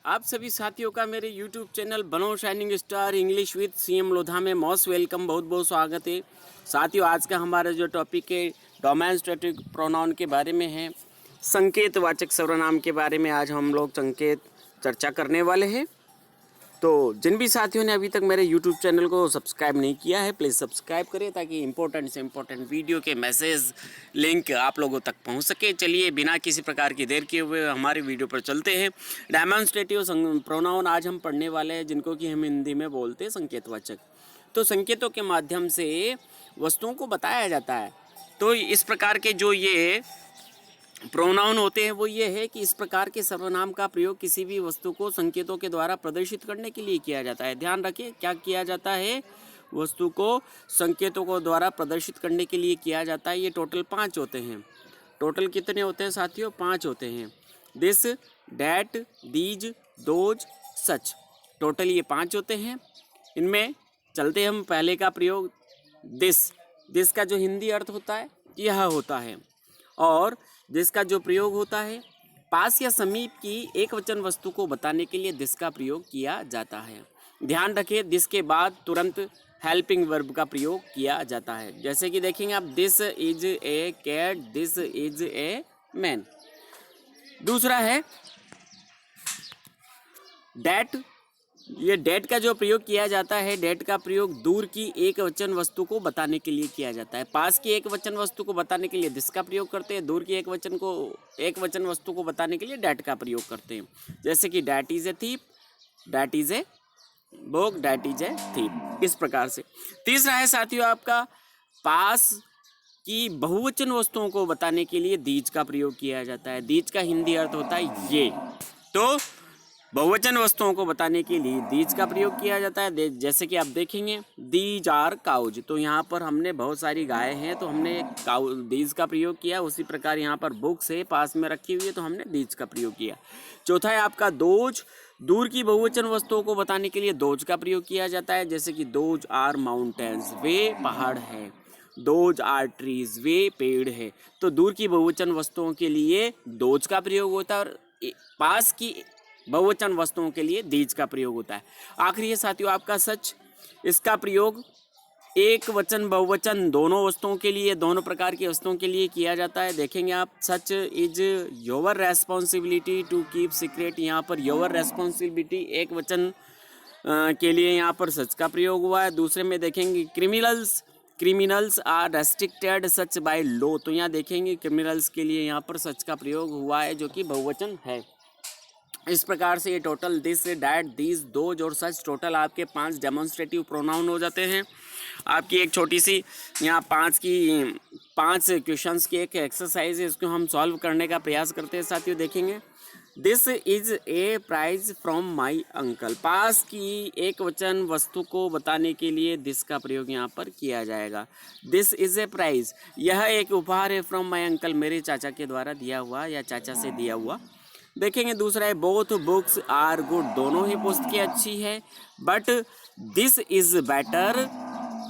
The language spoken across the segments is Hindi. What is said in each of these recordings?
आप सभी साथियों का मेरे YouTube चैनल बनो shining star English with CM Lodha में मोस्ट वेलकम, बहुत बहुत स्वागत है। साथियों, आज का हमारा जो टॉपिक है डोमेस्टिक प्रोनाउन के बारे में है, संकेतवाचक सर्वनाम के बारे में आज हम लोग संकेत चर्चा करने वाले हैं। तो जिन भी साथियों ने अभी तक मेरे YouTube चैनल को सब्सक्राइब नहीं किया है, प्लीज़ सब्सक्राइब करें ताकि इंपॉर्टेंट से इंपॉर्टेंट वीडियो के मैसेज लिंक आप लोगों तक पहुंच सके। चलिए बिना किसी प्रकार की देर किए हुए हमारे वीडियो पर चलते हैं। डेमोन्स्ट्रेटिव प्रोनाउन आज हम पढ़ने वाले हैं, जिनको कि हम हिंदी में बोलते हैं संकेतवाचक। तो संकेतों के माध्यम से वस्तुओं को बताया जाता है। तो इस प्रकार के जो ये प्रोनाउन होते हैं वो ये है कि इस प्रकार के सर्वनाम का प्रयोग किसी भी वस्तु को संकेतों के द्वारा प्रदर्शित करने के लिए किया जाता है। ध्यान रखिए, क्या किया जाता है? वस्तु को संकेतों को द्वारा प्रदर्शित करने के लिए किया जाता है। ये टोटल 5 होते हैं। टोटल कितने होते हैं साथियों? 5 होते हैं। This, that, these, those, such. Total ये 5 होते हैं। इनमें चलते हम पहले का प्रयोग दिस। दिस का जो हिंदी अर्थ होता है यह होता है, और जिसका जो प्रयोग होता है पास या समीप की एक वचन वस्तु को बताने के लिए दिस का प्रयोग किया जाता है। ध्यान रखें, दिस के बाद तुरंत हेल्पिंग वर्ब का प्रयोग किया जाता है। जैसे कि देखेंगे आप, this is a cat, this is a man. दूसरा है डैट। ये डैट का जो प्रयोग किया जाता है, डैट का प्रयोग दूर की एक वचन वस्तु को बताने के लिए किया जाता है। पास की एक वचन वस्तु को बताने के लिए दिस का प्रयोग करते हैं, दूर की एक वचन वस्तु को बताने के लिए डैट का प्रयोग करते हैं। जैसे कि that is a thief, that is a book, that is a thief, इस प्रकार से। तीसरा है साथियों आपका, पास की बहुवचन वस्तुओं को बताने के लिए दीज का प्रयोग किया जाता है। दीज का हिंदी अर्थ होता है ये। तो बहुवचन वस्तुओं को बताने के लिए दीज का प्रयोग किया जाता है। जैसे कि आप देखेंगे, दीज आर काउज। तो यहाँ पर हमने बहुत सारी गाय हैं तो हमने दीज का प्रयोग किया। उसी प्रकार यहाँ पर बुक्स है पास में रखी हुई है तो हमने दीज का प्रयोग किया। चौथा है आपका दोज। दूर की बहुवचन वस्तुओं को बताने के लिए दोज का प्रयोग किया जाता है। जैसे कि दोज आर माउंटेन्स, वे पहाड़ है। दोज आर ट्रीज, वे पेड़ है। तो दूर की बहुवचन वस्तुओं के लिए दोज का प्रयोग होता है और पास की बहुवचन वस्तुओं के लिए दीज का प्रयोग होता है। आखिरी है साथियों आपका सच। इसका प्रयोग एक वचन बहुवचन दोनों वस्तुओं के लिए, दोनों प्रकार की वस्तुओं के लिए किया जाता है। देखेंगे आप, such is your responsibility to keep secret. यहाँ पर योर रेस्पॉन्सिबिलिटी एक वचन के लिए यहाँ पर सच का प्रयोग हुआ है। दूसरे में देखेंगे criminals are restricted such by law. तो यहाँ देखेंगे क्रिमिनल्स के लिए यहाँ पर सच का प्रयोग हुआ है, जो कि बहुवचन है। इस प्रकार से ये total this, that, these, those और सच टोटल आपके 5 डेमोन्स्ट्रेटिव प्रोनाउन हो जाते हैं। आपकी एक छोटी सी यहाँ 5 क्वेश्चंस की एक एक्सरसाइज है, इसको हम सॉल्व करने का प्रयास करते हैं साथियों। देखेंगे, this is a prize from my uncle. पास की एक वचन वस्तु को बताने के लिए दिस का प्रयोग यहाँ पर किया जाएगा। दिस इज ए प्राइज, यह एक उपहार है, फ्रॉम माई अंकल, मेरे चाचा के द्वारा दिया हुआ या चाचा से दिया हुआ। देखेंगे दूसरा है, बोथ बुक्स आर गुड। दोनों ही पुस्तकें अच्छी है, but this is better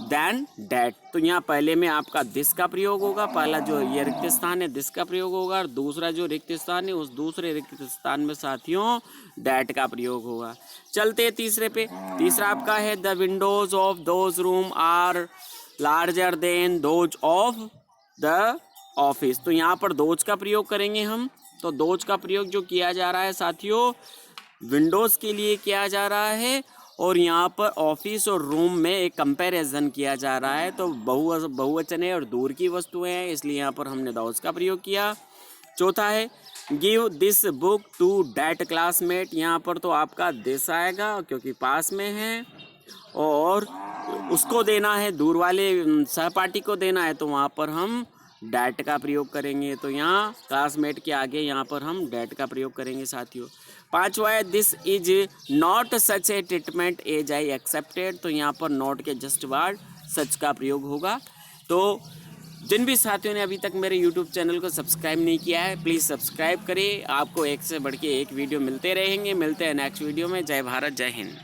than that. तो यहाँ पहले में आपका दिस का प्रयोग होगा। पहला जो ये रिक्त स्थान है दिस का प्रयोग होगा, और दूसरा जो रिक्त स्थान है उस दूसरे रिक्त स्थान में साथियों डैट का प्रयोग होगा। चलते तीसरे पे। तीसरा आपका है, the windows of those room are larger than those of the office. तो यहाँ पर दोज का प्रयोग करेंगे हम। तो दोज का प्रयोग जो किया जा रहा है साथियों विंडोज़ के लिए किया जा रहा है, और यहाँ पर ऑफिस और रूम में एक कंपैरिजन किया जा रहा है। तो बहुवचन है और दूर की वस्तुएं हैं, इसलिए यहाँ पर हमने दोज का प्रयोग किया। चौथा है, give this book to that classmate. यहाँ पर तो आपका दिस आएगा क्योंकि पास में है, और उसको देना है, दूर वाले सहपाठी को देना है, तो वहाँ पर हम डैट का प्रयोग करेंगे। तो यहाँ क्लासमेट के आगे यहाँ पर हम डैट का प्रयोग करेंगे साथियों। पांचवा है, this is not such a treatment as I accepted. तो यहाँ पर नॉट के जस्ट बाद सच का प्रयोग होगा। तो जिन भी साथियों ने अभी तक मेरे YouTube चैनल को सब्सक्राइब नहीं किया है, प्लीज़ सब्सक्राइब करें। आपको एक से बढ़ के एक वीडियो मिलते रहेंगे। मिलते हैं नेक्स्ट वीडियो में। जय भारत, जय हिंद।